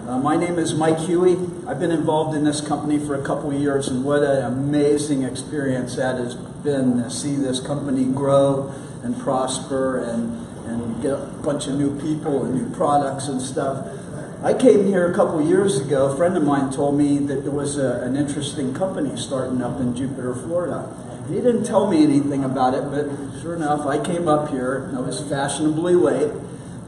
My name is Mike Huey. I've been involved in this company for a couple of years, and what an amazing experience that has been to see this company grow and prosper and get a bunch of new people and new products and stuff. I came here a couple of years ago. A friend of mine told me that there was an interesting company starting up in Jupiter, Florida. He didn't tell me anything about it, but sure enough, I came up here, and I was fashionably late,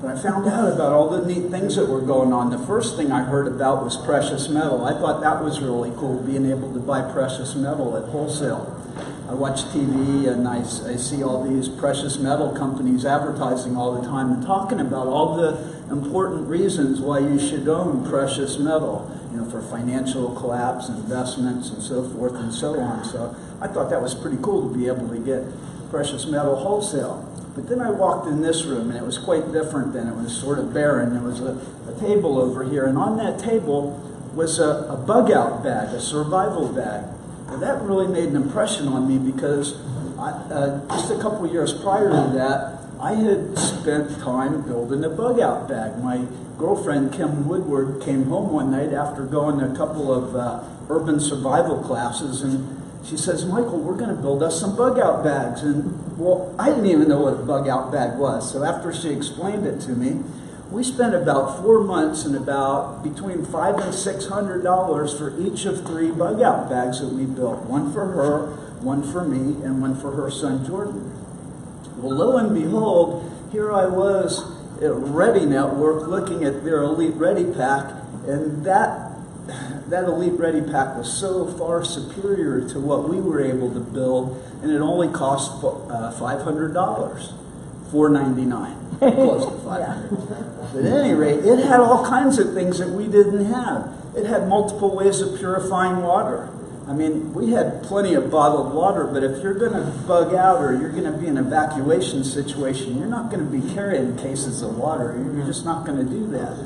but I found out about all the neat things that were going on. The first thing I heard about was precious metal. I thought that was really cool, being able to buy precious metal at wholesale. I watch TV, and I see all these precious metal companies advertising all the time and talking about all the important reasons why you should own precious metal, you know, for financial collapse, investments, and so forth and so on. So I thought that was pretty cool to be able to get precious metal wholesale. But then I walked in this room, and it was quite different then. It was sort of barren. There was a table over here, and on that table was a bug-out bag, a survival bag. And that really made an impression on me because just a couple of years prior to that, I had spent time building a bug-out bag. My girlfriend, Kim Woodward, came home one night after going to a couple of urban survival classes, and she says, "Michael, we're going to build us some bug-out bags." And, well, I didn't even know what a bug-out bag was. So after she explained it to me, we spent about 4 months and about between $500 and $600 for each of 3 bug-out bags that we built. One for her, one for me, and one for her son, Jordan. Well, lo and behold, here I was at Ready Network looking at their Elite Ready Pack, and that Elite Ready Pack was so far superior to what we were able to build, and it only cost $500, $499, close to $500. But at any rate, it had all kinds of things that we didn't have. It had multiple ways of purifying water. I mean, we had plenty of bottled water, but if you're going to bug out or you're going to be in an evacuation situation, you're not going to be carrying cases of water. You're just not going to do that.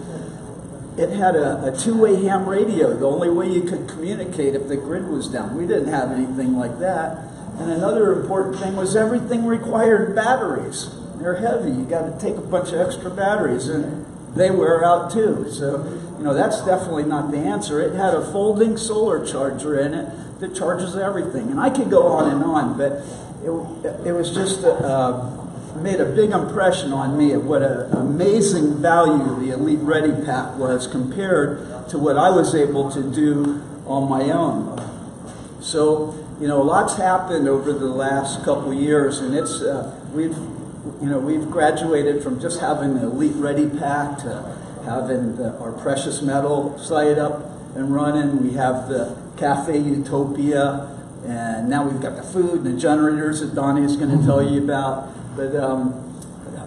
It had a two-way ham radio, the only way you could communicate if the grid was down. We didn't have anything like that. And another important thing was everything required batteries. They're heavy. You got to take a bunch of extra batteries, and they wear out too. So, you know, that's definitely not the answer. It had a folding solar charger in it that charges everything. And I could go on, but it was just made a big impression on me of what an amazing value the Elite Ready Pack was compared to what I was able to do on my own. So, you know, lots happened over the last couple of years, and it's we've graduated from just having the Elite Ready Pack to having our precious metal site up and running. We have the Cafe Utopia, and now we've got the food and the generators that Donny is going to tell you about. But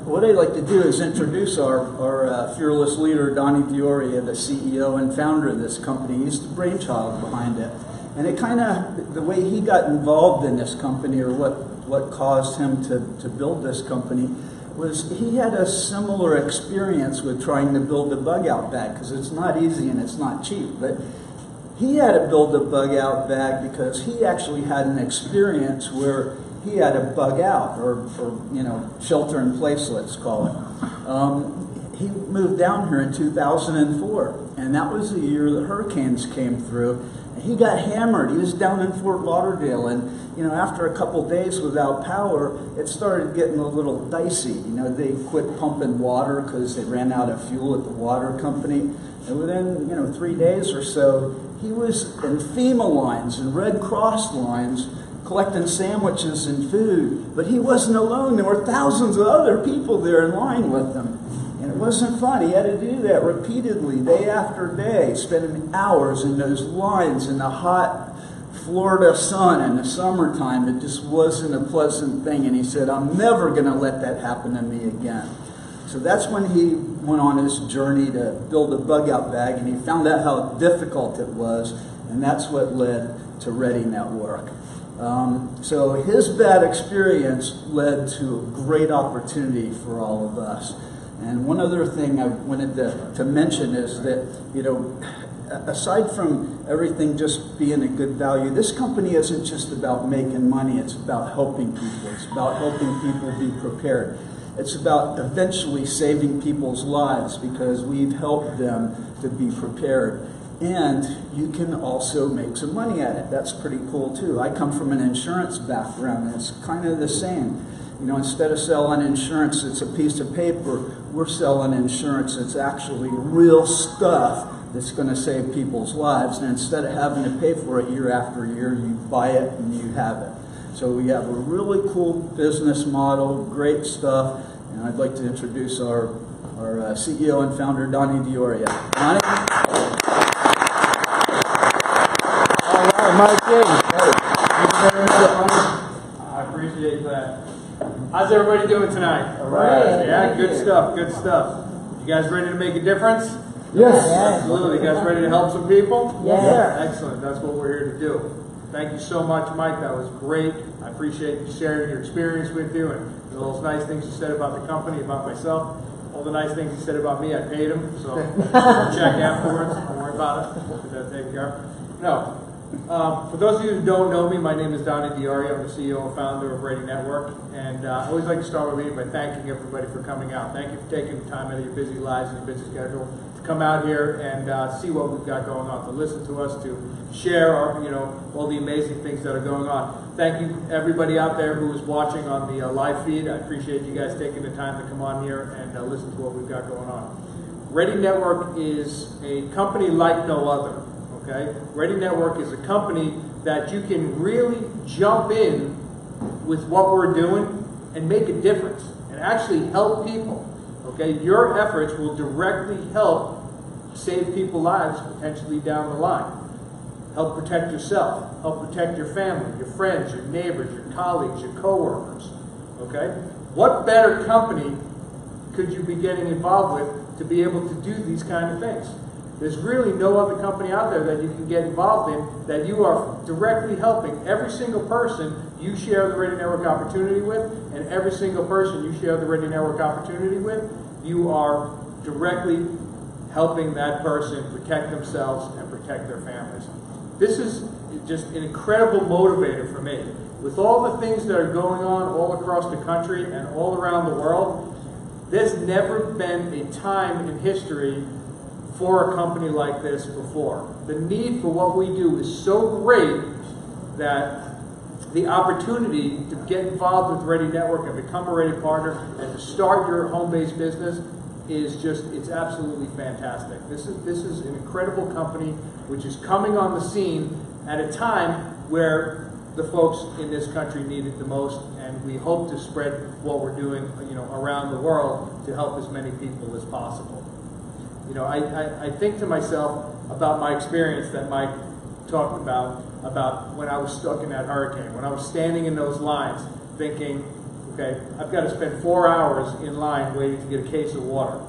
what I'd like to do is introduce our fearless leader, Donny D'oria, the CEO and founder of this company. He's the brainchild behind it. And it kind of, the way he got involved in this company, or what caused him to build this company, was he had a similar experience with trying to build a bug-out bag, because it's not easy and it's not cheap. But he had to build a bug-out bag because he actually had an experience where he had a bug out, or you know, shelter in place, let's call it. He moved down here in 2004, and that was the year the hurricanes came through. And he got hammered. He was down in Fort Lauderdale, and you know, after a couple days without power, it started getting a little dicey. You know, they quit pumping water because they ran out of fuel at the water company. And within, you know, 3 days or so, he was in FEMA lines and Red Cross lines collecting sandwiches and food. But he wasn't alone. There were thousands of other people there in line with him. And it wasn't fun. He had to do that repeatedly, day after day, spending hours in those lines in the hot Florida sun in the summertime. It just wasn't a pleasant thing. And he said, "I'm never going to let that happen to me again." So that's when he went on his journey to build a bug-out bag, and he found out how difficult it was, and that's what led to Ready Network. So his bad experience led to a great opportunity for all of us. And one other thing I wanted to mention is that, you know, aside from everything just being a good value, this company isn't just about making money, it's about helping people. It's about helping people be prepared. It's about eventually saving people's lives, because we've helped them to be prepared. And you can also make some money at it. That's pretty cool too. I come from an insurance background, and it's kind of the same. You know, instead of selling insurance, it's a piece of paper, we're selling insurance that's actually real stuff that's going to save people's lives. And instead of having to pay for it year after year, you buy it and you have it. So we have a really cool business model, great stuff. And I'd like to introduce our CEO and founder, Donny D'oria. Donny? I appreciate that. How's everybody doing tonight? All right. Yeah, good stuff, good stuff. You guys ready to make a difference? Yes. Absolutely. You guys ready to help some people? Yes. Excellent. That's what we're here to do. Thank you so much, Mike. That was great. I appreciate you sharing your experience with you and all those nice things you said about the company, about myself. All the nice things you said about me, I paid him, so I'll check afterwards. Don't worry about it. Get that taken care of. No. For those of you who don't know me, my name is Donny D'oria. I'm the CEO and founder of Ready Network. And I always like to start with by thanking everybody for coming out. Thank you for taking the time out of your busy lives and your busy schedule to come out here and see what we've got going on, to listen to us, to share our, all the amazing things that are going on. Thank you everybody out there who is watching on the live feed. I appreciate you guys taking the time to come on here and listen to what we've got going on. Ready Network is a company like no other. Okay? Ready Network is a company that you can really jump in with what we're doing and make a difference and actually help people. Okay? Your efforts will directly help save people's lives potentially down the line. Help protect yourself. Help protect your family, your friends, your neighbors, your colleagues, your coworkers. Okay? What better company could you be getting involved with to be able to do these kind of things? There's really no other company out there that you can get involved in that you are directly helping every single person you share the Ready Network opportunity with, and every single person you share the Ready Network opportunity with, you are directly helping that person protect themselves and protect their families. This is just an incredible motivator for me. With all the things that are going on all across the country and all around the world, there's never been a time in history for a company like this before. The need for what we do is so great that the opportunity to get involved with Ready Network and become a Ready partner and to start your home-based business is just, it's absolutely fantastic. This is an incredible company which is coming on the scene at a time where the folks in this country need it the most, and we hope to spread what we're doing, around the world to help as many people as possible. I think to myself about my experience that Mike talked about when I was stuck in that hurricane, when I was standing in those lines thinking, okay, I've got to spend 4 hours in line waiting to get a case of water.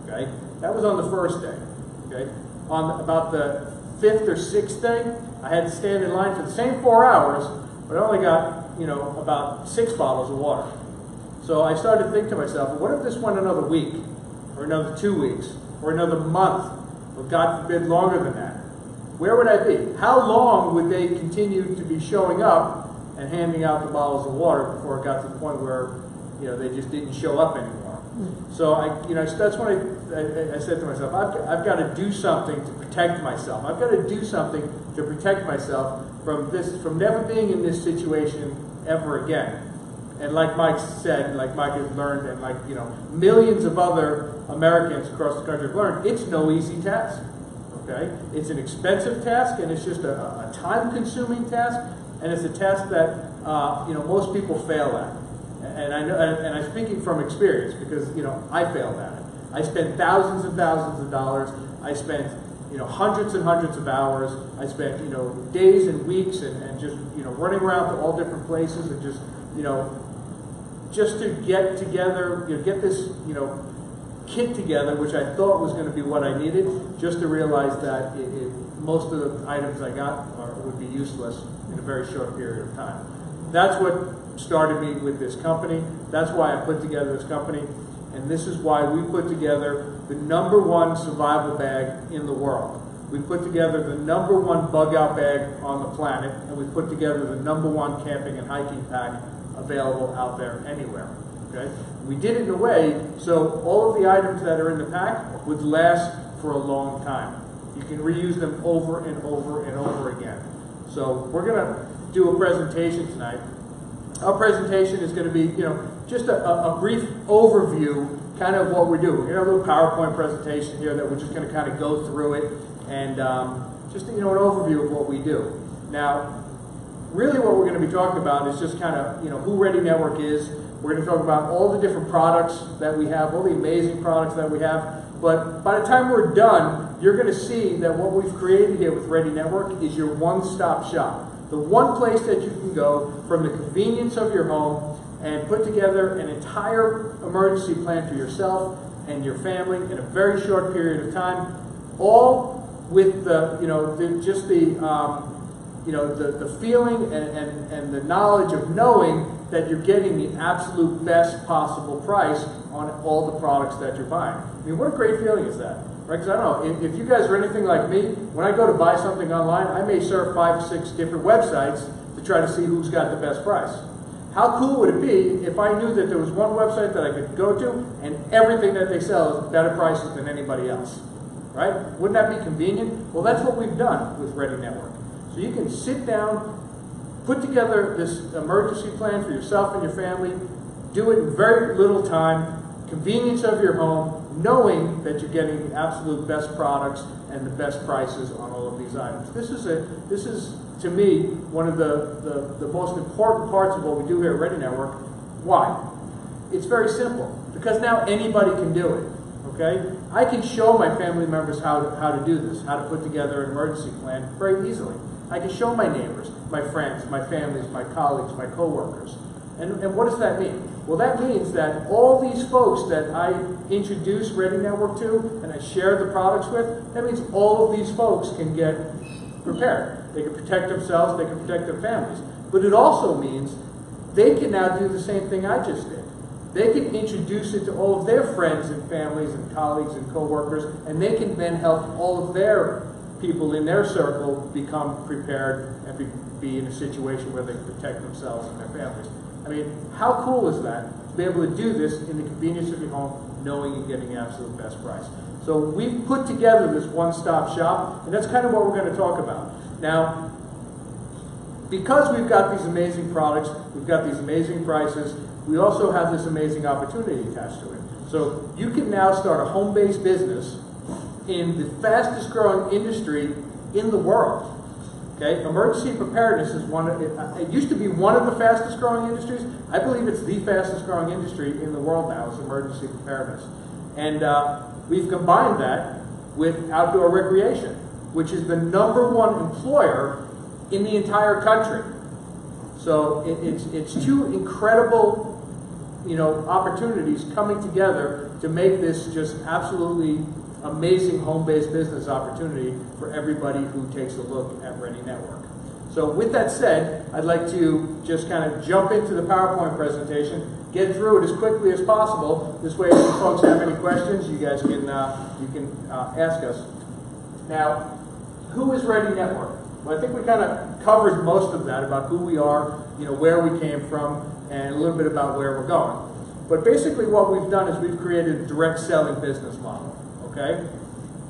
Okay? That was on the first day. Okay? On about the 5th or 6th day, I had to stand in line for the same 4 hours, but I only got, about 6 bottles of water. So I started to think to myself, what if this went another week, or another 2 weeks, or another month, or God forbid longer than that? Where would I be? How long would they continue to be showing up and handing out the bottles of water before it got to the point where, they just didn't show up anymore? So that's when I said to myself, I've got to do something to protect myself. I've got to do something to protect myself from never being in this situation ever again. And like Mike said, like Mike has learned, and like millions of other Americans across the country have learned, it's no easy task. Okay, it's an expensive task, and it's just a time-consuming task, and it's a task that most people fail at. And I know, and I'm speaking from experience because I failed at it. I spent thousands and thousands of dollars. I spent hundreds and hundreds of hours. I spent days and weeks and just running around to all different places and just to get together, get this kit together, which I thought was going to be what I needed, just to realize that most of the items I got would be useless in a very short period of time. That's what started me with this company. That's why I put together this company, and this is why we put together the #1 survival bag in the world. We put together the #1 bug out bag on the planet, and we put together the #1 camping and hiking pack available out there anywhere. Okay? We did it in a way so all of the items that are in the pack would last for a long time. You can reuse them over and over and over again. So we're going to do a presentation tonight. Our presentation is going to be, just a brief overview, kind of what we're doing. A little PowerPoint presentation here that we're just going to kind of go through it and just, an overview of what we do. Now, really what we're going to be talking about is just kind of, who Ready Network is. We're going to talk about all the different products that we have, all the amazing products that we have. But by the time we're done, you're going to see that what we've created here with Ready Network is your one-stop shop. The one place that you can go from the convenience of your home and put together an entire emergency plan for yourself and your family in a very short period of time, all with the, the feeling and the knowledge of knowing that you're getting the absolute best possible price on all the products that you're buying. I mean, what a great feeling is that, right? Because I don't know, if you guys are anything like me, when I go to buy something online, I may surf 5 or 6 different websites to try to see who's got the best price. How cool would it be if I knew that there was one website that I could go to and everything that they sell is better prices than anybody else, right? Wouldn't that be convenient? Well, that's what we've done with Ready Network. So you can sit down, put together this emergency plan for yourself and your family, do it in very little time, convenience of your home, knowing that you're getting the absolute best products and the best prices on all of these items. This is to me, one of the most important parts of what we do here at Ready Network. Why? It's very simple. Because now anybody can do it. Okay? I can show my family members how to do this, how to put together an emergency plan very easily. I can show my neighbors, my friends, my families, my colleagues, my coworkers. And what does that mean? Well, that means that all these folks that I introduce Ready Network to and I share the products with, that means all of these folks can get prepared. They can protect themselves, they can protect their families. But it also means they can now do the same thing I just did. They can introduce it to all of their friends and families and colleagues and coworkers, and they can then help all of their people in their circle become prepared and be in a situation where they can protect themselves and their families. I mean, how cool is that to be able to do this in the convenience of your home, knowing you're getting the absolute best price? So we've put together this one-stop shop, and that's kind of what we're going to talk about. Now, because we've got these amazing products, we've got these amazing prices, we also have this amazing opportunity attached to it. So you can now start a home-based business in the fastest growing industry in the world. Okay, emergency preparedness is it used to be one of the fastest growing industries. I believe it's the fastest growing industry in the world now is emergency preparedness. And we've combined that with outdoor recreation, which is the #1 employer in the entire country. So it's two incredible, opportunities coming together to make this just absolutely amazing home-based business opportunity for everybody who takes a look at Ready Network. So with that said, I'd like to just kind of jump into the PowerPoint presentation, get through it as quickly as possible. This way, if you folks have any questions, you guys can ask us. Now, who is Ready Network? Well, I think we kind of covered most of that about who we are, where we came from, and a little bit about where we're going. But basically what we've done is we've created a direct selling business model. Okay?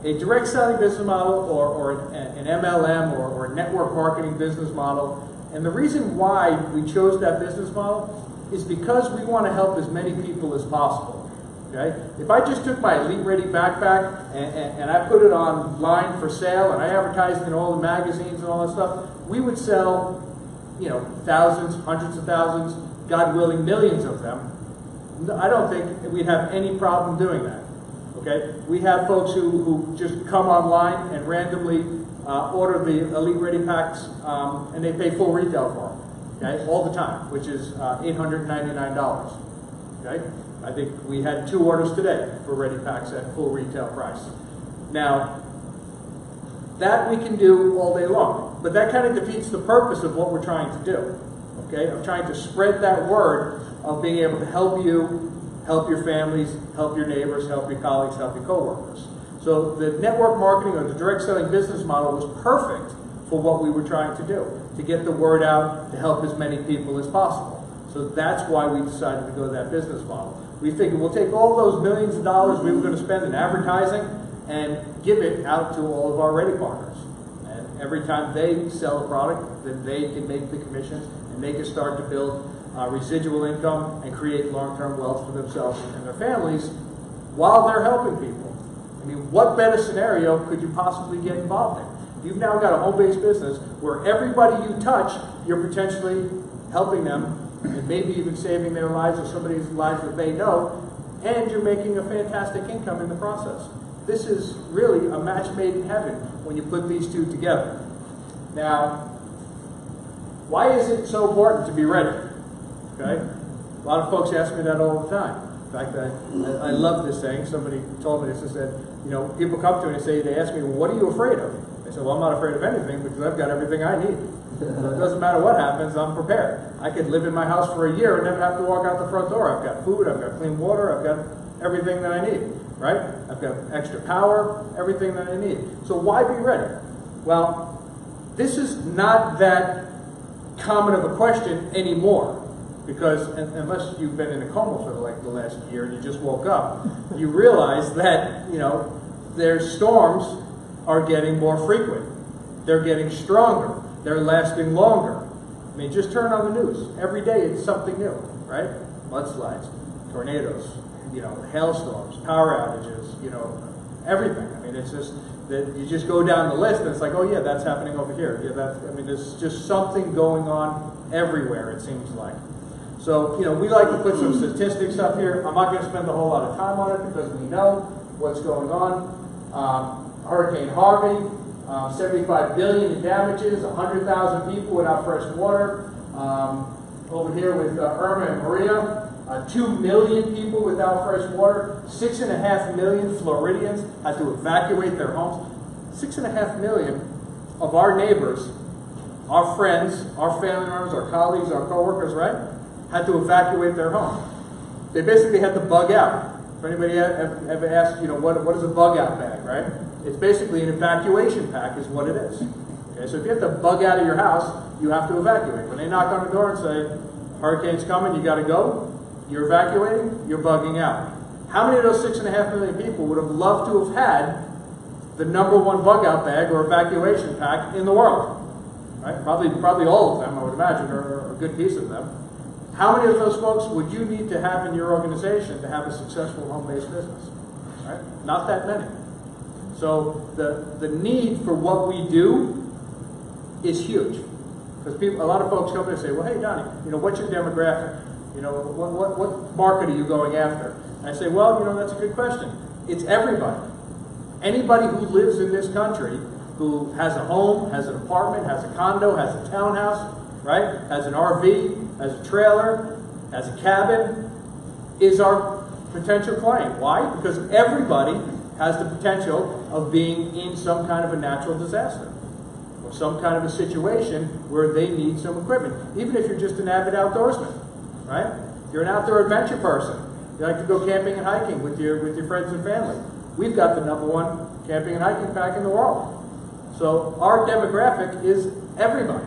A direct selling business model or an MLM or a network marketing business model. And the reason why we chose that business model is because we want to help as many people as possible. Okay? If I just took my Elite Ready backpack and I put it online for sale and I advertised it in all the magazines and all that stuff, we would sell, thousands, hundreds of thousands, God willing, millions of them. I don't think we'd have any problem doing that. Okay? We have folks who just come online and randomly order the Elite Ready packs and they pay full retail for them, okay? All the time, which is $899. Okay? I think we had 2 orders today for Ready packs at full retail price. Now, that we can do all day long, but that kind of defeats the purpose of what we're trying to do. Okay? I'm trying to spread that word of being able to help you, help your families, help your neighbors, help your colleagues, help your coworkers. So the network marketing or the direct selling business model was perfect for what we were trying to do, to get the word out, to help as many people as possible. So that's why we decided to go that business model. We figured we'll take all those millions of dollars we were going to spend in advertising and give it out to all of our ready partners. And every time they sell a product, then they can make the commissions and they can start to build residual income and create long-term wealth for themselves and their families while they're helping people. I mean, what better scenario could you possibly get involved in? You've now got a home-based business where everybody you touch, you're potentially helping them and maybe even saving their lives or somebody's lives that they know, and you're making a fantastic income in the process. This is really a match made in heaven when you put these two together. Now, why is it so important to be ready? Okay? A lot of folks ask me that all the time. In fact, I love this saying. Somebody told me this and said, you know, people come to me and they ask me, well, what are you afraid of? I said, well, I'm not afraid of anything because I've got everything I need. So it doesn't matter what happens, I'm prepared. I could live in my house for a year and never have to walk out the front door. I've got food, I've got clean water, I've got everything that I need, right? I've got extra power, everything that I need. So why be ready? Well, this is not that common of a question anymore, because unless you've been in a coma for like the last year and you just woke up, you realize that, you know, their storms are getting more frequent. They're getting stronger. They're lasting longer. I mean, just turn on the news. Every day it's something new, right? Mudslides, tornadoes, you know, hailstorms, power outages, you know, everything. I mean, it's just that you just go down the list and it's like, oh yeah, that's happening over here. Yeah, that's, I mean, there's just something going on everywhere, it seems like. So, you know, we like to put some statistics up here. I'm not going to spend a whole lot of time on it because we know what's going on. Hurricane Harvey, 75 billion in damages, 100,000 people without fresh water. Over here with Irma and Maria, 2 million people without fresh water. 6.5 million Floridians had to evacuate their homes. 6.5 million of our neighbors, our friends, our family members, our colleagues, our coworkers, right, had to evacuate their home. They basically had to bug out. If anybody ever asked, you know, what is a bug out bag, right? It's basically an evacuation pack is what it is. Okay, so if you have to bug out of your house, you have to evacuate. When they knock on the door and say, hurricane's coming, you got to go, you're evacuating, you're bugging out. How many of those 6.5 million people would have loved to have had the #1 bug out bag or evacuation pack in the world? Right? Probably all of them, I would imagine, or a good piece of them. How many of those folks would you need to have in your organization to have a successful home-based business? Right? Not that many. So the need for what we do is huge. Because a lot of folks come in and say, well, hey, Donny, you know, what's your demographic? You know, what market are you going after? And I say, well, you know, that's a good question. It's everybody. Anybody who lives in this country who has a home, has an apartment, has a condo, has a townhouse, right, has an RV, has a trailer, has a cabin, is our potential client. Why? Because everybody has the potential of being in some kind of a natural disaster or some kind of a situation where they need some equipment. Even if you're just an avid outdoorsman, right? You're an outdoor adventure person. You like to go camping and hiking with your friends and family. We've got the #1 camping and hiking pack in the world. So our demographic is everybody.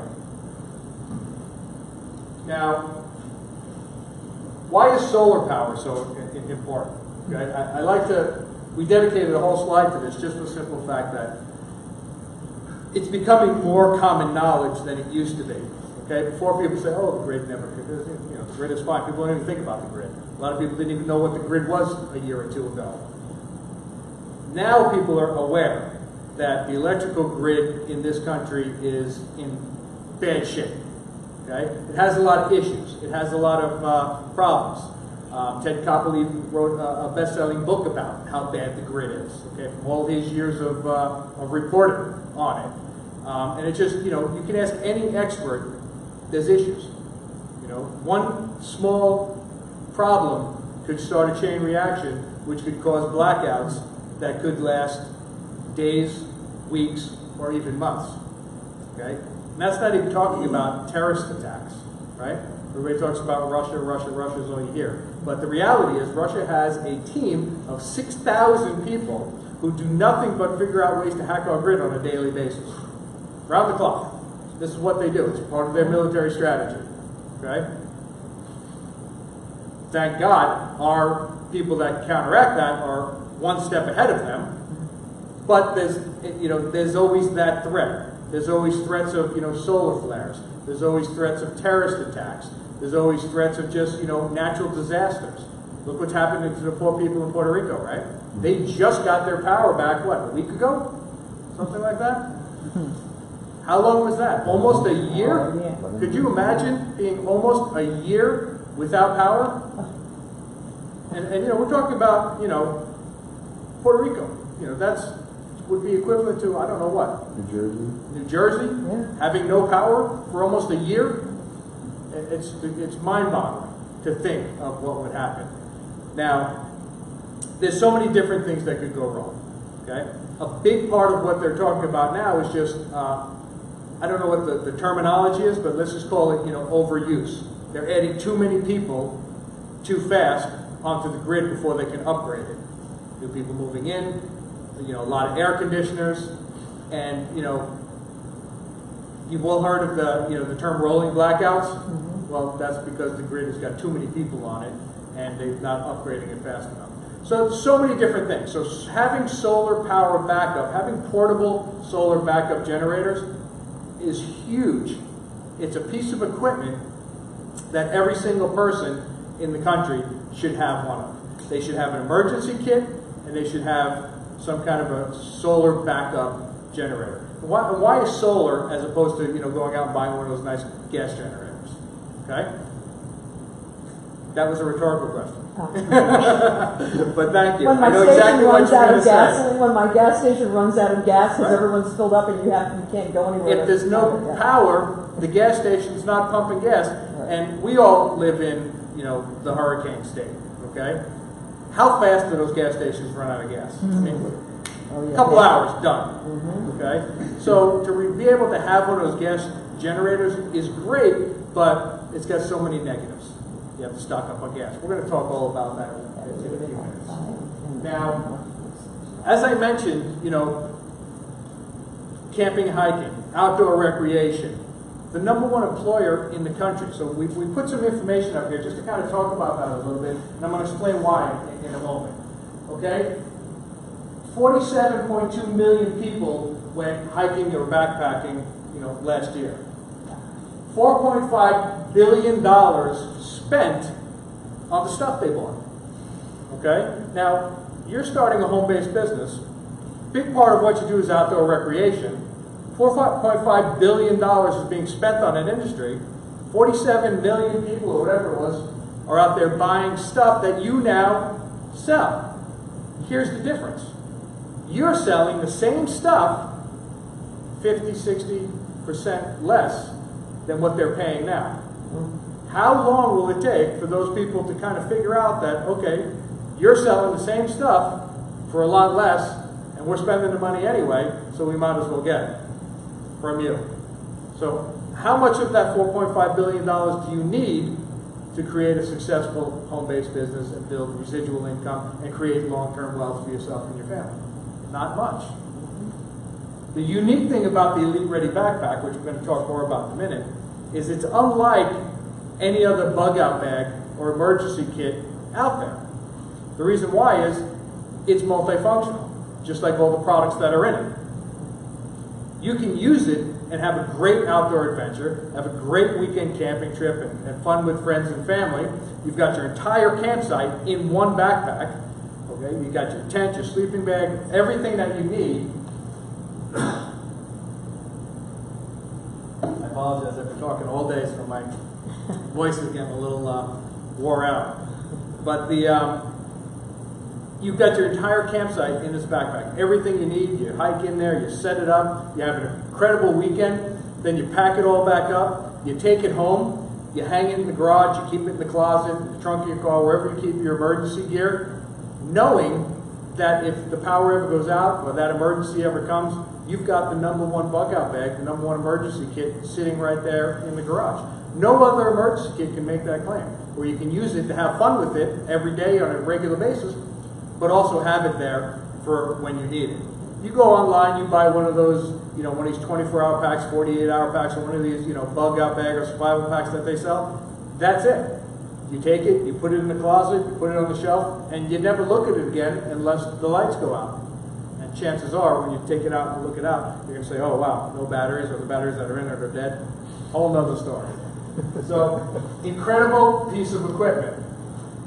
Now, why is solar power so important? Okay? We dedicated a whole slide to this just for the simple fact that it's becoming more common knowledge than it used to be. Okay? Before people say, oh, the grid never, you know, the grid is fine. People don't even think about the grid. A lot of people didn't even know what the grid was a year or two ago. Now people are aware that the electrical grid in this country is in bad shape. Okay? It has a lot of issues. It has a lot of problems. Ted Copley wrote a best-selling book about how bad the grid is, okay, from all his years of reporting on it. And it's just, you know, you can ask any expert, there's issues. You know, one small problem could start a chain reaction which could cause blackouts that could last days, weeks, or even months. Okay? And that's not even talking about terrorist attacks, right? Everybody talks about Russia, Russia is all you hear. But the reality is Russia has a team of 6,000 people who do nothing but figure out ways to hack our grid on a daily basis. Round the clock. This is what they do. It's part of their military strategy. Okay? Thank God our people that counteract that are one step ahead of them. But there's always that threat. There's always threats of, solar flares. There's always threats of terrorist attacks. There's always threats of just, natural disasters. Look what's happening to the poor people in Puerto Rico, right? They just got their power back, what, a week ago? Something like that? How long was that? Almost a year? Could you imagine being almost a year without power? And we're talking about, Puerto Rico. Would be equivalent to, I don't know what. New Jersey, having no power for almost a year. It's mind-boggling to think of what would happen. Now, there's so many different things that could go wrong. Okay, a big part of what they're talking about now is just I don't know what the terminology is, but let's just call it overuse. They're adding too many people too fast onto the grid before they can upgrade it. New people moving in, a lot of air conditioners, and you've all heard of the term rolling blackouts. Mm-hmm. Well, that's because the grid has got too many people on it, and they're not upgrading it fast enough. So many different things. So having solar power backup, having portable solar backup generators is huge. It's a piece of equipment that every single person in the country should have one of. They should have an emergency kit, and they should have some kind of a solar backup generator. Why is solar as opposed to going out and buying one of those nice gas generators? Okay, that was a rhetorical question. But thank you. When my I know station exactly what runs you're out going of to gas, say. when my gas station runs out of gas because Right. everyone's filled up and you can't go anywhere. If there's no power, the gas station's not pumping gas, and we all live in the hurricane state. Okay, how fast do those gas stations run out of gas? I mean, a couple hours, done. Okay, so to be able to have one of those gas generators is great, but it's got so many negatives. You have to stock up on gas. We're going to talk all about that in a few minutes. Now, as I mentioned, camping, hiking, outdoor recreation, the #1 employer in the country. So we put some information up here just to kind of talk about that a little bit, and I'm going to explain why in a moment. Okay? 47.2 million people went hiking or backpacking, last year. $4.5 billion spent on the stuff they bought. Okay? Now, you're starting a home-based business. Big part of what you do is outdoor recreation. $4.5 billion is being spent on an industry. 47 million people, or whatever it was, are out there buying stuff that you now sell. Here's the difference. You're selling the same stuff 50, 60% less than what they're paying now. How long will it take for those people to kind of figure out that, okay, you're selling the same stuff for a lot less, and we're spending the money anyway, so we might as well get it from you. So how much of that $4.5 billion do you need to create a successful home-based business and build residual income and create long-term wealth for yourself and your family? Not much. The unique thing about the Elite Ready Backpack, which we're going to talk more about in a minute, is it's unlike any other bug-out bag or emergency kit out there. The reason why is it's multifunctional, just like all the products that are in it. You can use it and have a great outdoor adventure, have a great weekend camping trip and fun with friends and family. You've got your entire campsite in one backpack. Okay, you've got your tent, your sleeping bag, everything that you need. I apologize, I've been talking all day, so my voice is getting a little wore out. But you've got your entire campsite in this backpack. Everything you need, you hike in there, you set it up, you have an incredible weekend, then you pack it all back up, you take it home, you hang it in the garage, you keep it in the closet, in the trunk of your car, wherever you keep your emergency gear, knowing that if the power ever goes out or that emergency ever comes, you've got the #1 bug-out bag, the #1 emergency kit sitting right there in the garage. No other emergency kit can make that claim, where you can use it to have fun with it every day on a regular basis, but also have it there for when you need it. You go online, you buy one of those, one of these 24-hour packs, 48-hour packs, or one of these, bug-out bag or survival packs that they sell. That's it. You take it, you put it in the closet, you put it on the shelf, and you never look at it again unless the lights go out. And chances are when you take it out and look it out, you're going to say, oh wow, no batteries, or the batteries that are in it are dead. Whole nother story. So, incredible piece of equipment.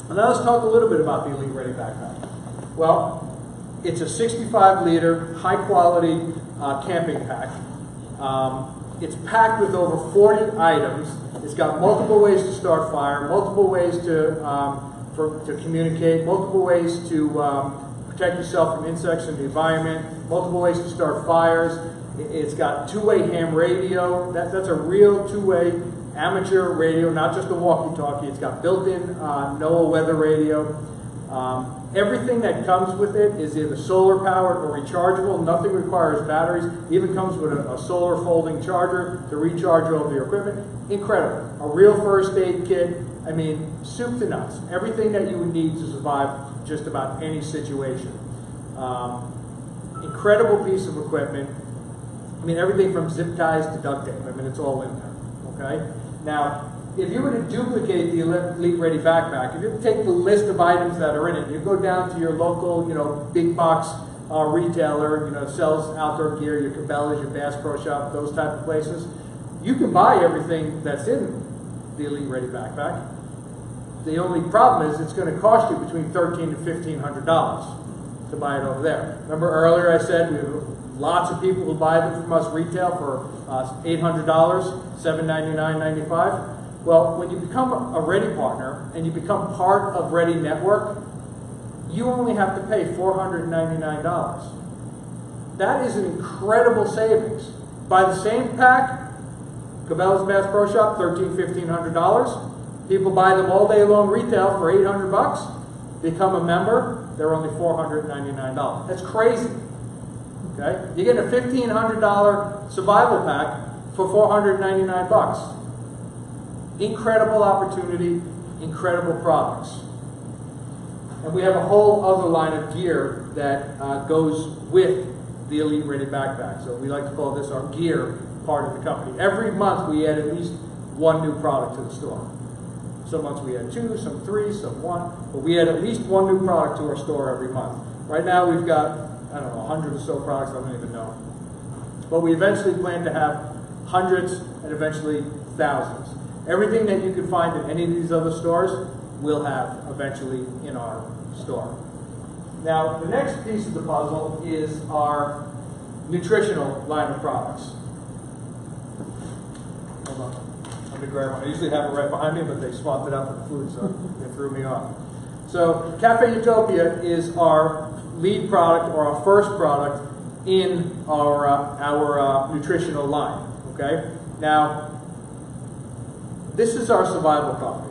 And now let's talk a little bit about the Elite Ready backpack. Well, it's a 65-liter, high-quality camping pack. It's packed with over 40 items. It's got multiple ways to start fire, multiple ways to communicate, multiple ways to protect yourself from insects in the environment, multiple ways to start fires. It's got two-way ham radio. That's a real two-way amateur radio, not just a walkie-talkie. It's got built-in NOAA weather radio. Everything that comes with it is either solar-powered or rechargeable. Nothing requires batteries. It even comes with a solar folding charger to recharge all of your equipment. Incredible. A real first aid kit. I mean, soup to nuts. Everything that you would need to survive just about any situation. Incredible piece of equipment. I mean, everything from zip ties to duct tape. I mean, it's all in there. Okay? Now, if you were to duplicate the Elite Ready backpack, if you take the list of items that are in it, you go down to your local, big box retailer, sells outdoor gear, your Cabela's, your Bass Pro Shop, those type of places, you can buy everything that's in the Elite Ready backpack. The only problem is it's going to cost you between $1,300 and $1,500 to buy it over there. Remember earlier I said we have lots of people who buy them from us retail for $800, $799, $95. Well, when you become a Ready partner and you become part of Ready Network, you only have to pay $499. That is an incredible savings. Buy the same pack, Cabela's Bass Pro Shop, $1,300, $1,500. People buy them all day long retail for $800. Become a member, they're only $499. That's crazy. Okay? You get a $1,500 survival pack for $499. Incredible opportunity, incredible products. And we have a whole other line of gear that goes with the Elite Ready backpack. So we like to call this our gear part of the company. Every month we add at least one new product to the store. Some months we add 2, some 3, some 1. But we add at least one new product to our store every month. Right now we've got, I don't know, 100 or so products, I don't even know. But we eventually plan to have hundreds and eventually thousands. Everything that you can find in any of these other stores, we'll have eventually in our store. Now, the next piece of the puzzle is our Nutritional line of products. Hold on. Let me grab one. I usually have it right behind me, but they swapped it out for the food, so they threw me off. So, Cafe Utopia is our lead product, or our first product, in our Nutritional line. Okay? Now, this is our survival coffee.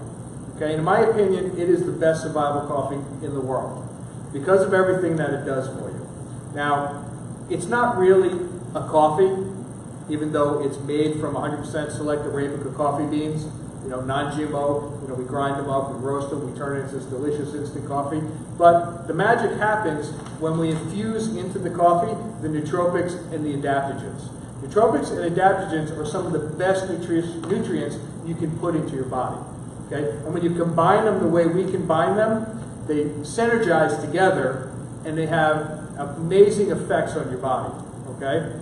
Okay, in my opinion, it is the best survival coffee in the world because of everything that it does for you. Now, it's not really a coffee, even though it's made from 100% select Arabica coffee beans, non-GMO. We grind them up, we roast them, we turn it into this delicious instant coffee. But the magic happens when we infuse into the coffee the nootropics and the adaptogens. Nootropics and adaptogens are some of the best nutrients you can put into your body. Okay? And when you combine them the way we combine them, they synergize together and they have amazing effects on your body. Okay?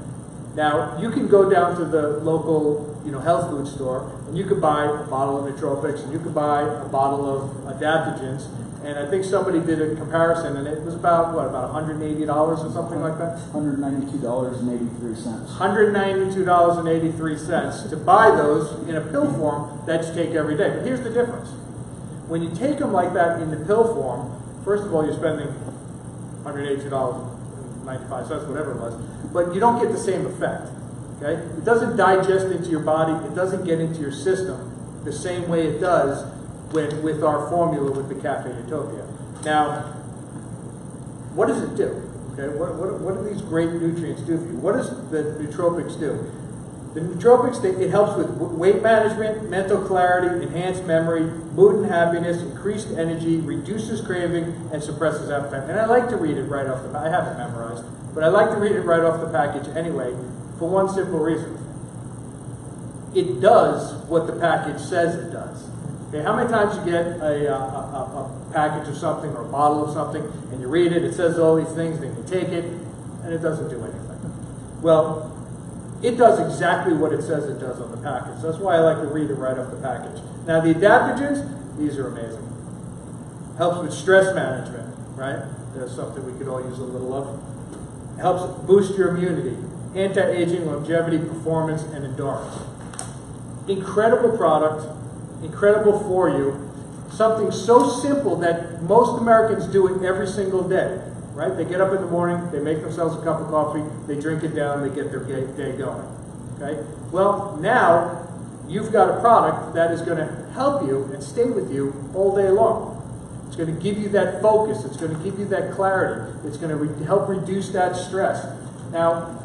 Now, you can go down to the local health food store and you could buy a bottle of nootropics and you could buy a bottle of adaptogens. And I think somebody did a comparison, and it was about, what, about $180 or something like that? $192.83. $192.83 to buy those in a pill form that you take every day. But here's the difference. When you take them like that in the pill form, first of all, you're spending $182.95, whatever it was, but you don't get the same effect. Okay? It doesn't digest into your body. It doesn't get into your system the same way it does with our formula with the Cafe Utopia. Now, what does it do? Okay, what do these great nutrients do for you? What does the nootropics do? The nootropics, it helps with weight management, mental clarity, enhanced memory, mood and happiness, increased energy, reduces craving, and suppresses appetite. And I like to read it right off the package. I have it memorized, but I like to read it right off the package anyway, for one simple reason. It does what the package says it does. Okay, how many times you get a package of something or a bottle of something and you read it, it says all these things, and you take it, and it doesn't do anything. Well, it does exactly what it says it does on the package. That's why I like to read it right off the package. Now the adaptogens, these are amazing. Helps with stress management, right? That's something we could all use a little of. Helps boost your immunity, anti-aging, longevity, performance, and endurance. Incredible product, incredible for you. Something so simple that most Americans do it every single day, right? They get up in the morning, they make themselves a cup of coffee, they drink it down, they get their day going, okay? Well, now you've got a product that is going to help you and stay with you all day long. It's going to give you that focus. It's going to give you that clarity. It's going to help reduce that stress. Now,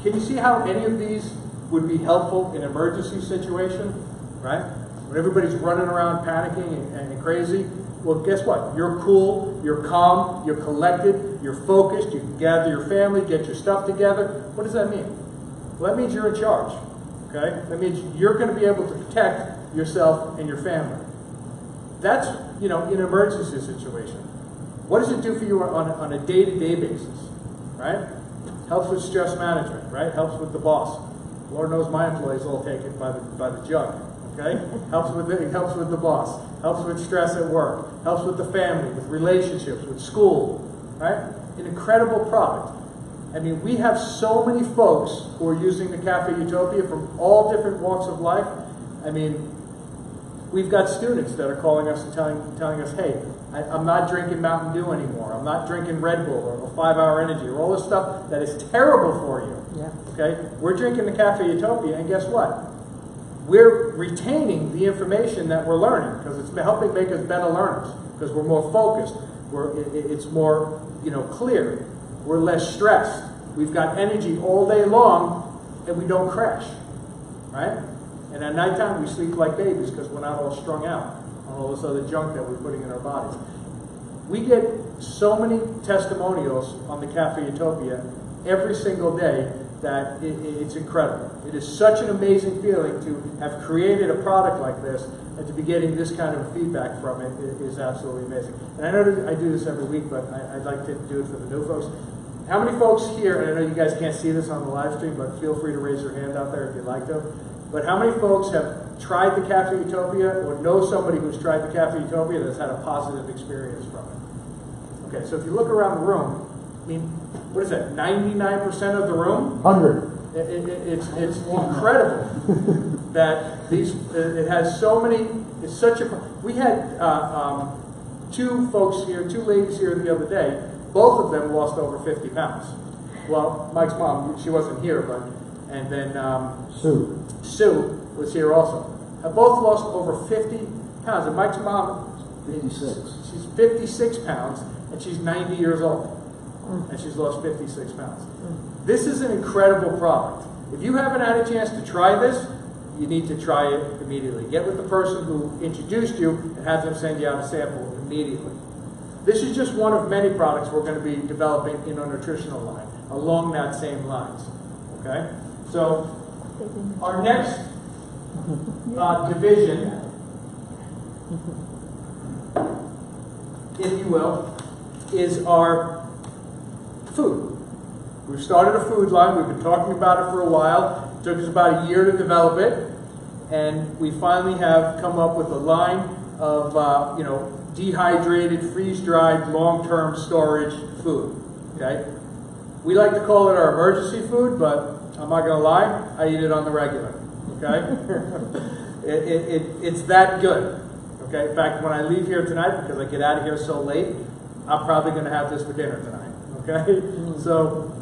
can you see how any of these would be helpful in an emergency situation, right? When everybody's running around panicking and crazy, well, guess what? You're cool, you're calm, you're collected, you're focused, you can gather your family, get your stuff together. What does that mean? Well, that means you're in charge, okay? That means you're going to be able to protect yourself and your family. That's, you know, in an emergency situation. What does it do for you on a day-to-day basis, right? Helps with stress management, right? Helps with the boss. Lord knows my employees all take it by the jug, okay? Helps with the boss. Helps with stress at work. Helps with the family, with relationships, with school, right? An incredible product. I mean, we have so many folks who are using the Cafe Utopia from all different walks of life. I mean, we've got students that are calling us and telling us, hey, I'm not drinking Mountain Dew anymore. I'm not drinking Red Bull or 5-Hour Energy or all this stuff that is terrible for you. Yeah. Okay? We're drinking the Cafe Utopia, and guess what? We're retaining the information that we're learning because it's helping make us better learners because we're more focused. It's more, you know, clear. We're less stressed. We've got energy all day long, and we don't crash, right? And at nighttime, we sleep like babies because we're not all strung out on all this other junk that we're putting in our bodies. We get so many testimonials on the Cafe Utopia every single day that it's incredible. It is such an amazing feeling to have created a product like this and to be getting this kind of feedback from it is absolutely amazing. And I know that I do this every week, but I'd like to do it for the new folks. How many folks here, and I know you guys can't see this on the live stream, but feel free to raise your hand out there if you'd like to. But how many folks have tried the Cafe Utopia or know somebody who's tried the Cafe Utopia that's had a positive experience from it? Okay, so if you look around the room, I mean, what is that, 99% of the room? 100. It's incredible that it has so many, it's such a, we had two folks here, two ladies here the other day, both of them lost over 50 pounds. Well, Mike's mom, she wasn't here, but, and then Sue was here also. Both lost over 50 pounds. And Mike's mom, 56. She's 56 pounds, and she's 90 years old. And she's lost 56 pounds. This is an incredible product. If you haven't had a chance to try this, you need to try it immediately. Get with the person who introduced you and have them send you out a sample immediately. This is just one of many products we're going to be developing in our nutritional line, along that same lines. Okay? So, our next division, if you will, is our food. We've started a food line. We've been talking about it for a while. It took us about a year to develop it, and we finally have come up with a line of dehydrated, freeze-dried, long-term storage food. Okay, we like to call it our emergency food, but I'm not going to lie, I eat it on the regular. Okay, it's that good. Okay, in fact, when I leave here tonight, because I get out of here so late, I'm probably going to have this for dinner tonight. Okay, so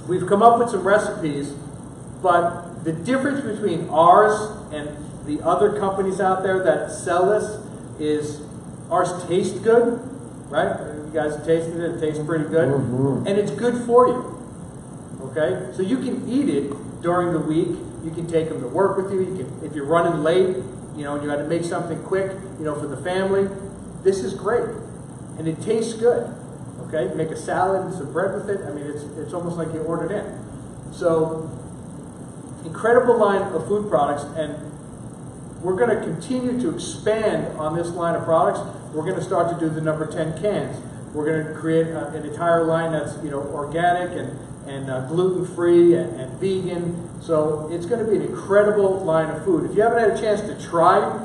we've come up with some recipes, but the difference between ours and the other companies out there that sell this is ours tastes good, right? You guys have tasted it, it tastes pretty good, and it's good for you. Okay, so you can eat it during the week. You can take them to work with you. You can, if you're running late, and you had to make something quick, for the family. This is great, and it tastes good. Okay, make a salad and some bread with it. I mean, it's almost like you ordered in. So, incredible line of food products, and we're going to continue to expand on this line of products. We're going to start to do the number 10 cans. We're going to create an entire line that's organic and gluten-free and vegan. So it's going to be an incredible line of food. If you haven't had a chance to try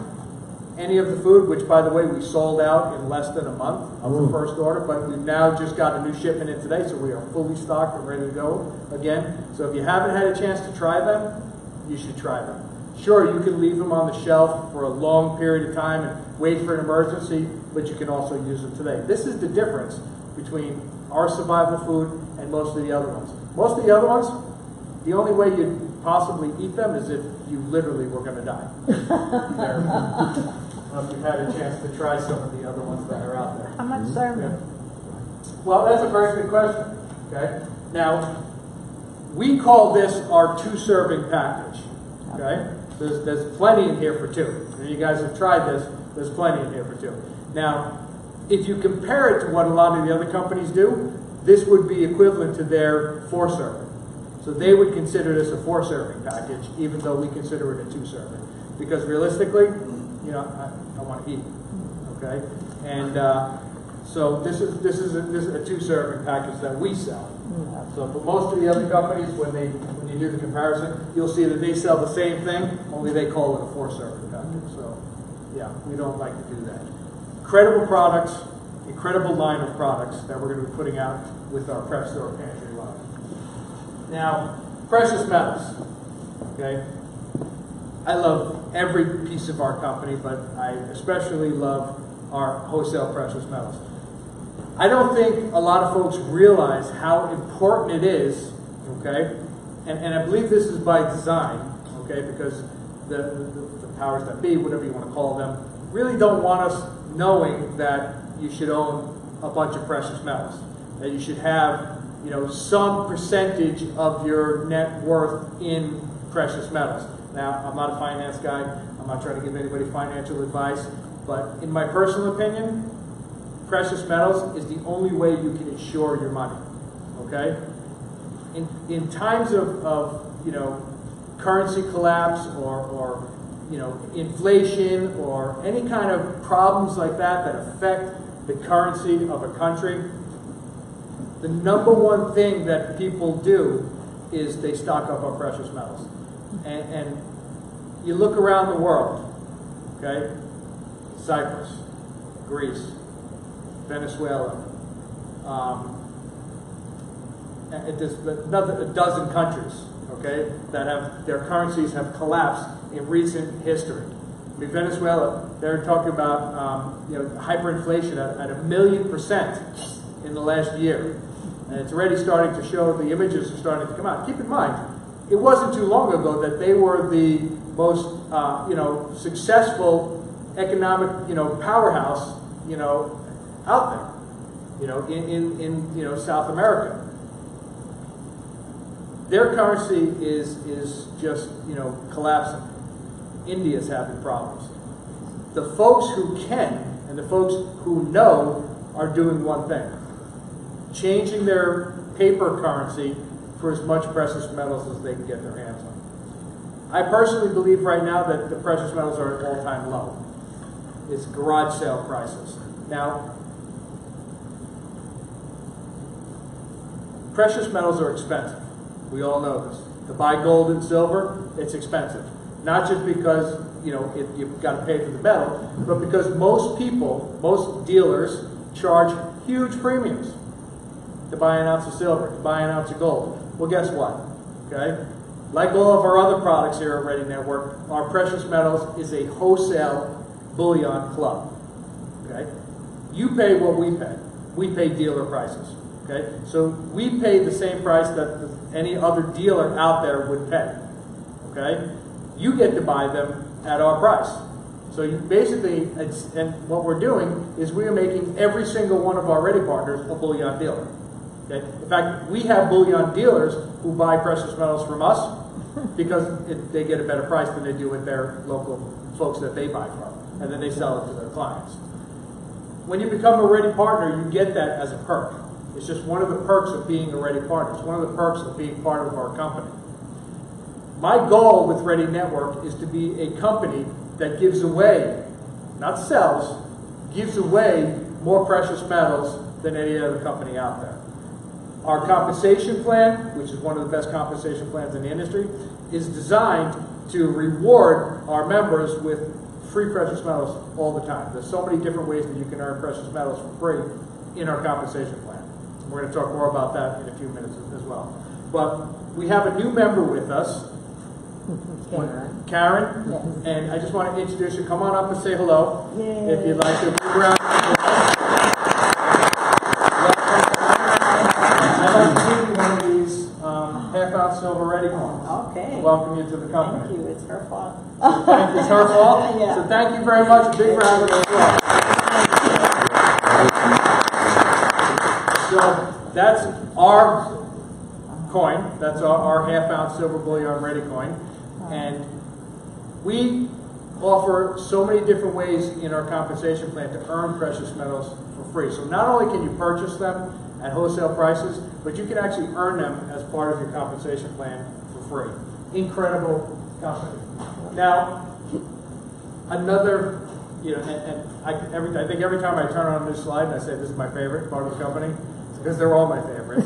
any of the food, which by the way we sold out in less than a month of the first order, but we've now just got a new shipment in today, so we are fully stocked and ready to go again. So if you haven't had a chance to try them, you should try them. Sure, you can leave them on the shelf for a long period of time and wait for an emergency, but you can also use them today. This is the difference between our survival food and most of the other ones. Most of the other ones, the only way you'd possibly eat them is if you literally were going to die. If you've had a chance to try some of the other ones that are out there. How much serving? Well, that's a very good question. Okay. Now, we call this our 2-serving package. Okay. There's plenty in here for 2. If you guys have tried this, there's plenty in here for 2. Now, if you compare it to what a lot of the other companies do, this would be equivalent to their 4-serving. So they would consider this a 4-serving package, even though we consider it a 2-serving. Because realistically, I want to eat, okay? And so this is a 2-serving package that we sell. So for most of the other companies, when you do the comparison, you'll see that they sell the same thing, only they call it a 4-serving package. So yeah, we don't like to do that. Incredible products, incredible line of products that we're going to be putting out with our Prep Store Pantry line. Now, Freshness Matters, okay? I love every piece of our company, but I especially love our wholesale precious metals. I don't think a lot of folks realize how important it is, okay? And I believe this is by design, okay? Because the powers that be, whatever you want to call them, really don't want us knowing that you should own a bunch of precious metals, that you should have, some percentage of your net worth in precious metals. Now, I'm not a finance guy. I'm not trying to give anybody financial advice. But in my personal opinion, precious metals is the only way you can insure your money. Okay? In times of currency collapse or inflation or any kind of problems like that affect the currency of a country, the number one thing that people do is they stock up on precious metals. And you look around the world, okay? Cyprus, Greece, Venezuela, there's a dozen countries, okay, that have their currencies have collapsed in recent history. I mean, Venezuela, they're talking about hyperinflation at 1,000,000% in the last year, and it's already starting to show. The images are starting to come out. Keep in mind, it wasn't too long ago that they were the most successful economic powerhouse out there in South America. Their currency is just collapsing. India's having problems. The folks who can and the folks who know are doing one thing: changing their paper currency for as much precious metals as they can get their hands on. I personally believe right now that the precious metals are at an all-time low. It's garage sale prices. Now, precious metals are expensive. We all know this. To buy gold and silver, it's expensive. Not just because you've got to pay for the metal, but because most dealers charge huge premiums to buy an ounce of silver, to buy an ounce of gold. Well, guess what? Okay? Like all of our other products here at Ready Network, our precious metals is a wholesale bullion club. Okay? You pay what we pay. We pay dealer prices. Okay? So we pay the same price that any other dealer out there would pay. Okay? You get to buy them at our price. So you basically, and what we're doing is we are making every single one of our Ready partners a bullion dealer. Okay? In fact, we have bullion dealers who buy precious metals from us because they get a better price than they do with their local folks that they buy from, and then they sell it to their clients. When you become a Ready partner, you get that as a perk. It's just one of the perks of being a Ready partner. It's one of the perks of being part of our company. My goal with Ready Network is to be a company that gives away, not sells, gives away more precious metals than any other company out there. Our compensation plan, which is one of the best compensation plans in the industry, is designed to reward our members with free precious metals all the time. There's so many different ways that you can earn precious metals for free in our compensation plan. We're going to talk more about that in a few minutes as well. But we have a new member with us, Karen, Yes. and I just want to introduce you. Come on up and say hello. Yay. If you'd like to. Big round of applause. I'd like to give you one of these half-ounce silver ready coins. Okay. Welcome you to the company. Thank you. It's her fault. It's her fault? Yeah. So thank you very much. A big round of applause. So that's our coin. That's our half-ounce silver bullion ready coin. And we offer so many different ways in our compensation plan to earn precious metals for free. So not only can you purchase them at wholesale prices, but you can actually earn them as part of your compensation plan for free. Incredible company. Now, another, I think every time I turn on this slide and I say this is my favorite part of the company, because they're all my favorite,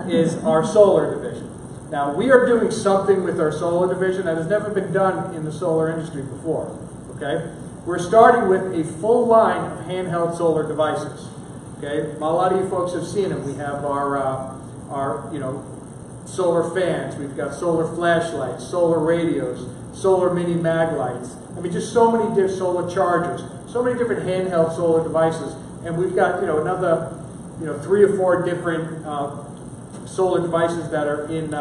is our solar division. Now, we are doing something with our solar division that has never been done in the solar industry before, okay? We're starting with a full line of handheld solar devices, okay? A lot of you folks have seen them. We have our solar fans. We've got solar flashlights, solar radios, solar mini mag lights. I mean, just so many different solar chargers, so many different handheld solar devices. And we've got, another, 3 or 4 different solar devices that are in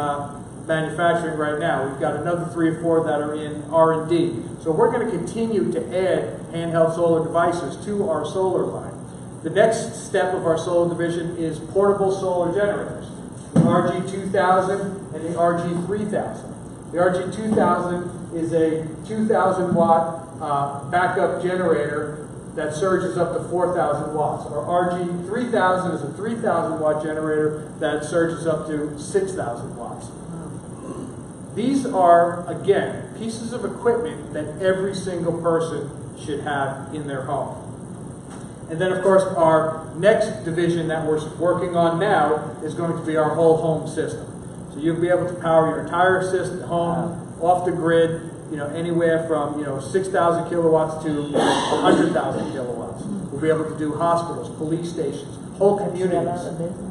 manufacturing right now. We've got another 3 or 4 that are in R&D. So we're going to continue to add handheld solar devices to our solar line. The next step of our solar division is portable solar generators, the RG2000 and the RG3000. The RG2000 is a 2,000 watt backup generator that surges up to 4,000 watts. Our RG3000 is a 3,000 watt generator that surges up to 6,000 watts. These are, again, pieces of equipment that every single person should have in their home. And then, of course, our next division that we're working on now is going to be our whole home system. So you'll be able to power your entire system, home, off the grid, anywhere from 6,000 kilowatts to 100,000 kilowatts. We'll be able to do hospitals, police stations, whole communities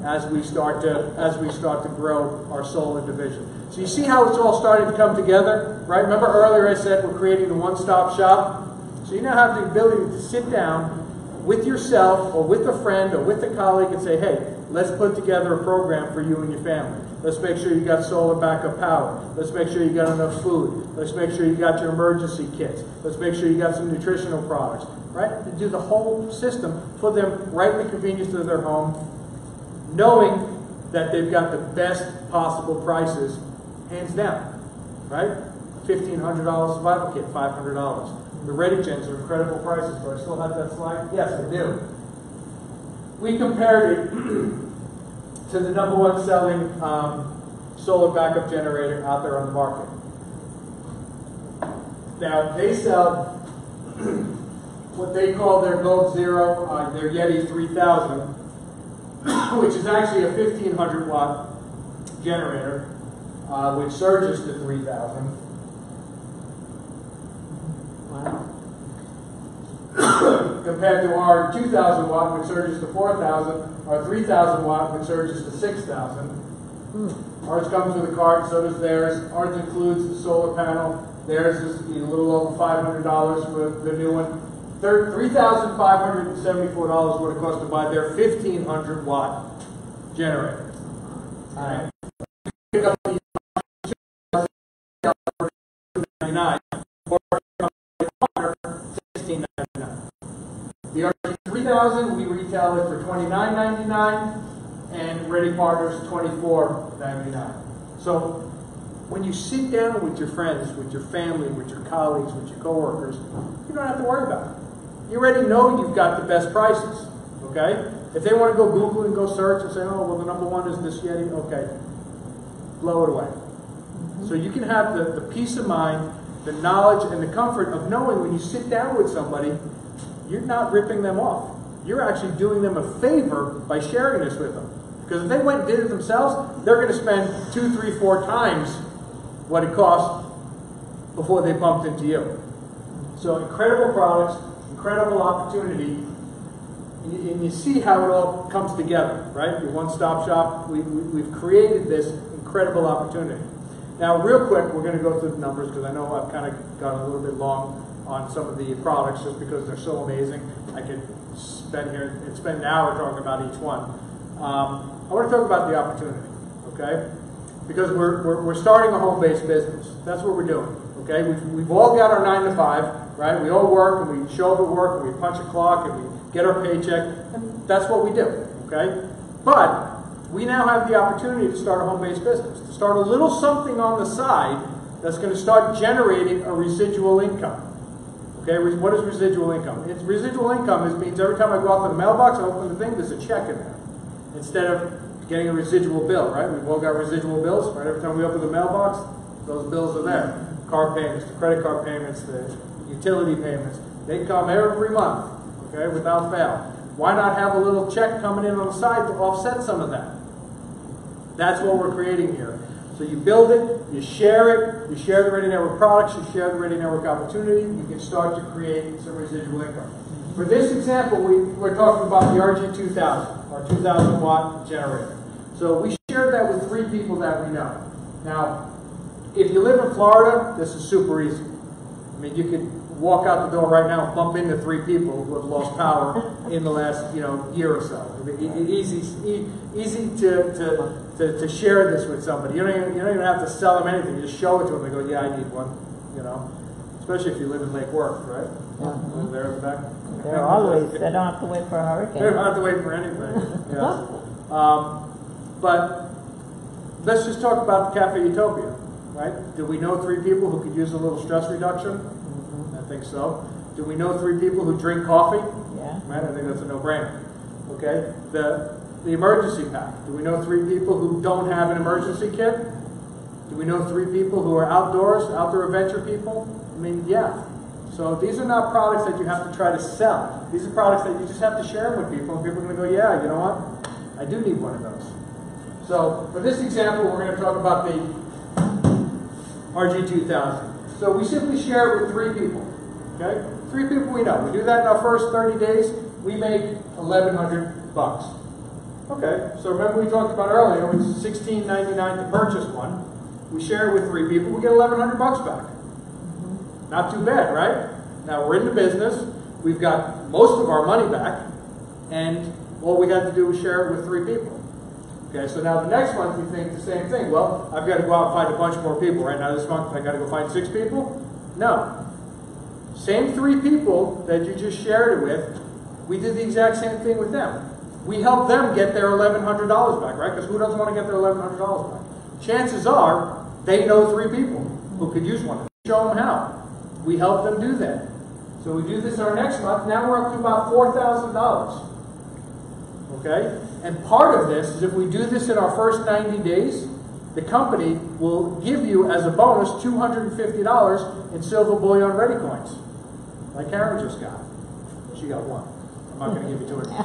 as we start to grow our solar division. So you see how it's all starting to come together, right? Remember earlier I said we're creating a one-stop shop. So you now have the ability to sit down with yourself or with a friend or with a colleague and say, hey, let's put together a program for you and your family. Let's make sure you got solar backup power. Let's make sure you got enough food. Let's make sure you got your emergency kits. Let's make sure you got some nutritional products, right? To do the whole system for them right in the convenience of their home, knowing that they've got the best possible prices, hands down, right? $1,500 survival kit, $500. The Ready Gens are incredible prices. Do I still have that slide? Yes, I do. We compared it to the #1 selling solar backup generator out there on the market. Now, they sell what they call their Gold Zero, their Yeti 3000, which is actually a 1,500 watt generator, which surges to 3,000. Wow. Compared to our 2,000 watt, which surges to 4,000, our 3,000 watt, which surges to 6,000. Ours comes with a card, so does theirs. Ours includes the solar panel. Theirs is a little over $500 for the new one. $3,574 would have cost to buy their 1,500 watt generator. All right. Pick up the $99. The RG3000, we retail it for $29.99, and Ready Partners $24.99. So when you sit down with your friends, with your family, with your colleagues, with your coworkers, you don't have to worry about it. You already know you've got the best prices, okay? If they want to go Google and go search and say, oh, well, the #1 is this Yeti, okay, blow it away. So you can have the peace of mind, the knowledge, and the comfort of knowing when you sit down with somebody, you're not ripping them off. you're actually doing them a favor by sharing this with them. Because if they went and did it themselves, they're going to spend 2, 3, 4 times what it cost before they bumped into you. So incredible products, incredible opportunity, and you see how it all comes together, right? Your one-stop shop, we've created this incredible opportunity. Now, real quick, we're going to go through the numbers because I know I've kind of gone a little bit long on some of the products just because they're so amazing. I could spend here and spend an hour talking about each one. I want to talk about the opportunity, okay? Because we're starting a home-based business. That's what we're doing, okay? We've all got our 9 to 5, right? We all work and we show up at work and we punch a clock and we get our paycheck, and that's what we do, okay? But we now have the opportunity to start a home-based business, to start a little something on the side that's going to start generating a residual income. Okay, what is residual income? Residual income means every time I go out to the mailbox, I open the thing, there's a check in there. Instead of getting a residual bill, right? We've all got residual bills, right? Every time we open the mailbox, those bills are there. Car payments, the credit card payments, the utility payments, they come every month, okay, without fail. Why not have a little check coming in on the side to offset some of that? That's what we're creating here. So you build it, you share the Ready Network products, you share the Ready Network opportunity, you can start to create some residual income. For this example, we're talking about the RG2000, our 2,000 watt generator. So we shared that with 3 people that we know. Now, if you live in Florida, this is super easy. I mean, you could walk out the door right now and bump into 3 people who have lost power in the last year or so. I mean, easy to share this with somebody. You don't even have to sell them anything. You just show it to them. They go, yeah, I need one. Especially if you live in Lake Worth, right? Mm-hmm. There in the back. They're always. They don't have to wait for a hurricane. They don't have to wait for anything. Yes. But let's just talk about the Cafe Utopia, right? Do we know 3 people who could use a little stress reduction? Mm-hmm. I think so. Do we know 3 people who drink coffee? Yeah. Right? I think that's a no-brainer. Okay. The emergency pack. Do we know 3 people who don't have an emergency kit? Do we know 3 people who are outdoor adventure people? I mean, yeah. So these are not products that you have to try to sell. These are products that you just have to share with people, and people are going to go, yeah, you know what? I do need one of those. So for this example, we're going to talk about the RG2000. So we simply share it with 3 people. Okay? 3 people we know. We do that in our first 30 days. We make $1,100 bucks. Okay, so remember we talked about earlier, it was $16.99 to purchase one. We share it with 3 people, we get $1,100 bucks back. Not too bad, right? Now we're in the business, we've got most of our money back, and all we had to do was share it with 3 people. Okay, so now the next month we think the same thing. Well, I've got to go out and find a bunch more people. Right now this month I got to go find 6 people? No. Same 3 people that you just shared it with, we did the exact same thing with them. We helped them get their $1,100 back, right? Because who doesn't want to get their $1,100 back? Chances are they know 3 people who could use one. Show them how. We help them do that. So we do this our next month. Now we're up to about $4,000. Okay? And part of this is if we do this in our first 90 days, the company will give you as a bonus $250 in silver bullion ready coins. Like Karen just got. She got 1. I'm not going to give you 250.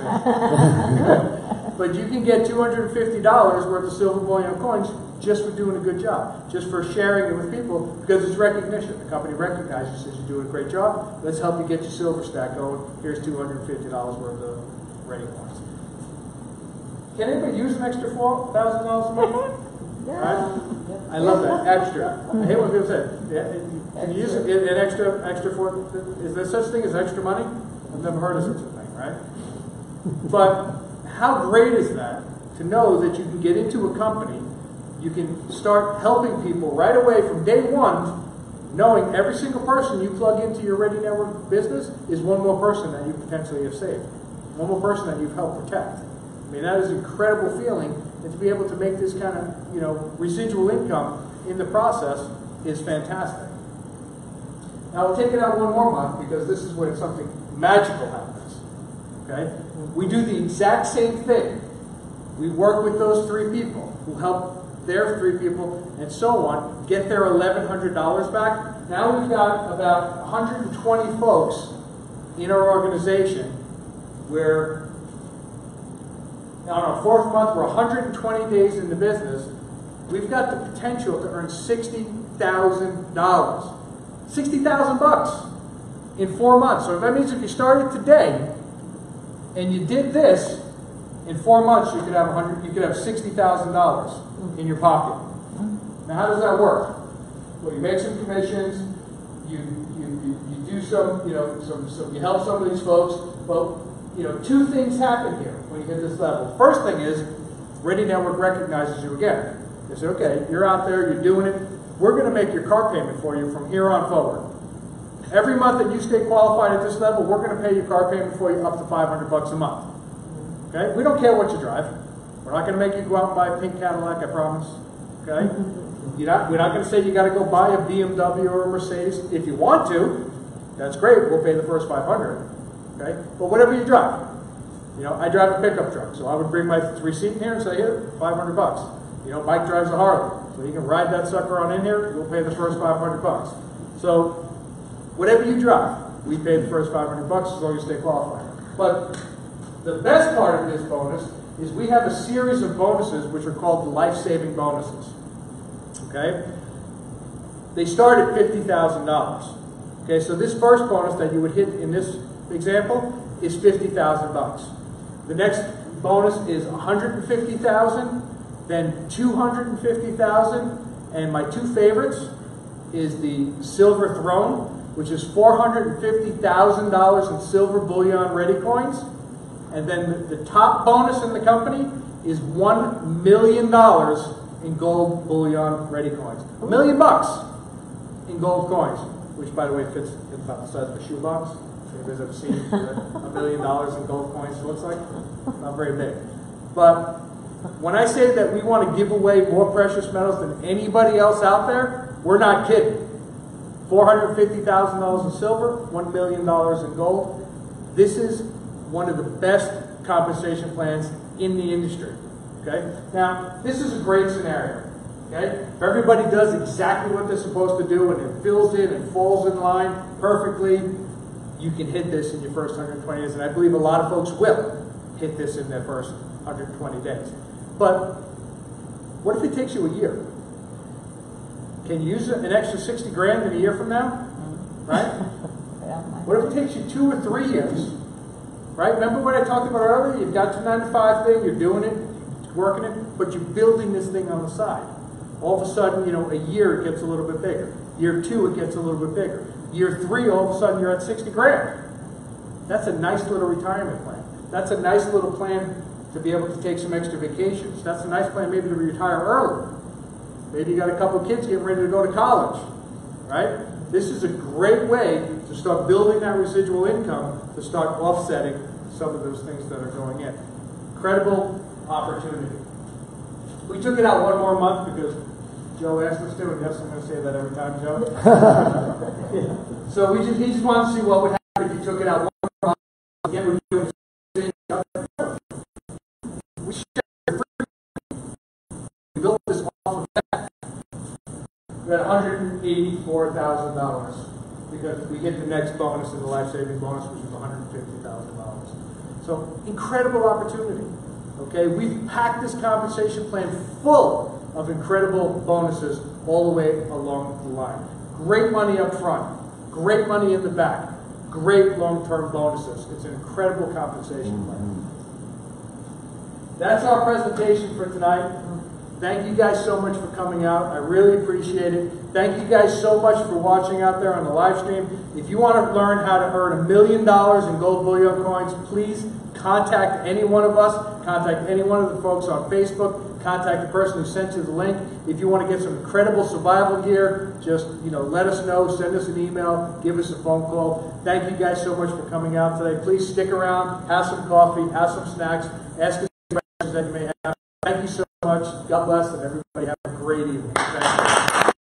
But you can get $250 worth of silver bullion coins just for doing a good job, just for sharing it with people, because it's recognition. The company recognizes, says you're doing a great job. Let's help you get your silver stack going. Here's $250 worth of ready coins. Can anybody use an extra $4,000 a month? Yeah. Right? I love that. Extra. I hate when people say, can you use an extra $4,000? Is there such thing as extra money? I've never heard of such a thing, right? But how great is that to know that you can get into a company, you can start helping people right away from day one, knowing every single person you plug into your Ready Network business is one more person that you potentially have saved, one more person that you've helped protect. I mean, that is an incredible feeling, and to be able to make this kind of residual income in the process is fantastic. Now we'll take it out one more month because this is when something magical happens. Okay? We do the exact same thing. We work with those 3 people who help their 3 people and so on get their $1,100 back. Now we've got about 120 folks in our organization where on our 4th month, we're 120 days in the business, we've got the potential to earn $60,000. 60,000 bucks in 4 months. So that means if you started today and you did this, in 4 months you could have $60,000 in your pocket. Now how does that work? Well, you make some commissions, you do some, you help some of these folks, but 2 things happen here when you hit this level. First thing is, Ready Network recognizes you again. They say, okay, you're out there, you're doing it, we're going to make your car payment for you from here on forward. Every month that you stay qualified at this level, we're going to pay your car payment for you up to $500 a month. Okay? We don't care what you drive. We're not going to make you go out and buy a pink Cadillac, I promise. Okay? We're not going to say you got to go buy a BMW or a Mercedes. If you want to, that's great. We'll pay the first $500. Okay? But whatever you drive. I drive a pickup truck, so I would bring my receipt in here and say, here, $500. Mike drives a Harley, so he can ride that sucker on in here. We'll pay the first $500. So whatever you drive, we pay the first $500 as long as you stay qualified. But the best part of this bonus is we have a series of bonuses which are called the life-saving bonuses. Okay? They start at $50,000. Okay, so this first bonus that you would hit in this example is $50,000. The next bonus is $150,000, then $250,000, and my 2 favorites is the Silver Throne, which is $450,000 in silver bullion ready coins. And then the top bonus in the company is $1 million in gold bullion ready coins. $1 million in gold coins, which by the way fits about the size of a shoebox. Anybody's ever seen $1 million in gold coins looks like? Not very big. But when I say that we want to give away more precious metals than anybody else out there, we're not kidding. $450,000 in silver, $1 million in gold. This is one of the best compensation plans in the industry. Okay? Now, this is a great scenario. Okay? If everybody does exactly what they're supposed to do and it fills in and falls in line perfectly, you can hit this in your first 120 days. And I believe a lot of folks will hit this in their first 120 days. But what if it takes you a year? Can you use an extra 60 grand in a year from now? Right? What if it takes you 2 or 3 years? Right? Remember what I talked about earlier? You've got your 9-to-5 thing, you're doing it, working it, but you're building this thing on the side. All of a sudden, a year it gets a little bit bigger. Year 2 it gets a little bit bigger. Year 3, all of a sudden you're at 60 grand. That's a nice little retirement plan. That's a nice little plan to be able to take some extra vacations. That's a nice plan maybe to retire early. Maybe you got a couple of kids getting ready to go to college, right? This is a great way to start building that residual income to start offsetting some of those things that are going in. Incredible opportunity. We took it out 1 more month because Joe asked us to, and yes, I'm going to say that every time, Joe. So he just wanted to see what would happen if you took it out 1 more month. Again, we're doing we built this off of that. We had $184,000 because we hit the next bonus in the life-saving bonus, which was $150,000. So incredible opportunity. Okay, we've packed this compensation plan full of incredible bonuses all the way along the line. Great money up front, great money in the back, great long-term bonuses. It's an incredible compensation plan. That's our presentation for tonight. Thank you guys so much for coming out. I really appreciate it. Thank you guys so much for watching out there on the live stream. If you want to learn how to earn $1 million in gold bullion coins, please contact any one of us. Contact any one of the folks on Facebook. Contact the person who sent you the link. If you want to get some incredible survival gear, just let us know. Send us an email. Give us a phone call. Thank you guys so much for coming out today. Please stick around. Have some coffee. Have some snacks. Ask us questions that you may have. Thank you so much. God bless, and everybody have a great evening. Thank you.